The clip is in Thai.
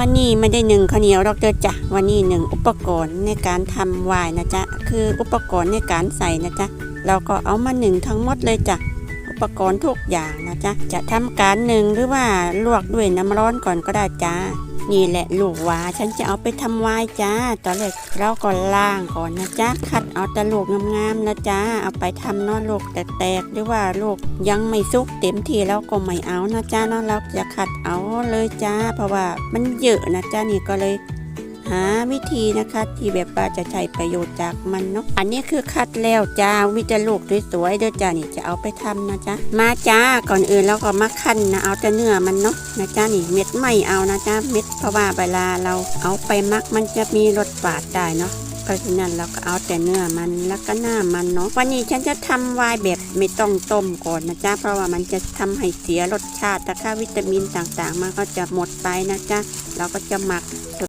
วันนี้ไม่ได้หนึ่งข้าวเหนียวดอกเด้อจ้ะวันนี้หนึ่งอุปกรณ์ในการทำไวน์นะจ๊ะคืออุปกรณ์ในการใส่นะจ๊ะเราก็เอามาหนึ่งทั้งหมดเลยจ้ะอุปกรณ์ทุกอย่างนะจ๊ะจะทำการหนึ่งหรือว่าลวกด้วยน้ำร้อนก่อนก็ได้จ้านี่แหละลูกหวาฉันจะเอาไปทำไวน์จ้าตอนแรกเราก็ล้างก่อนนะจ๊ะคัดเอาแต่ลูกงามๆนะจ๊ะเอาไปทำเนาะลูกแตกๆหรือว่าลูกยังไม่สุกเต็มที่แล้วก็ไม่เอานะจ๊ะเนาะเราจะคัดเอาเลยจ้าเพราะว่ามันเยอะนะจ๊ะนี่ก็เลยหาวิธีนะคะที่แบบว่าจะใช้ประโยชน์จากมันเนาะอันนี้คือคัดแล้วจ้าวิจลูกสวยๆเด้อจ้านี่จะเอาไปทำนะจ๊ะมาจ้าก่อนอื่นเราก็มาคั่นนะเอาแต่เนื้อมันเนาะนะจ้านี่เม็ดไม่เอานะจ้าเม็ดเพราะว่าเวลาเราเอาไปมักมันจะมีรสฝาดได้เนาะเพราะฉะนั้นเราก็เอาแต่เนื้อมันแล้วก็หน้ามันเนาะวันนี้ฉันจะทำไวน์แบบไม่ต้องต้มก่อนนะจ๊ะเพราะว่ามันจะทำให้เสียรสชาติแต่ค่าวิตามินต่างๆมันก็จะหมดไปนะจ๊ะเราก็จะหมัก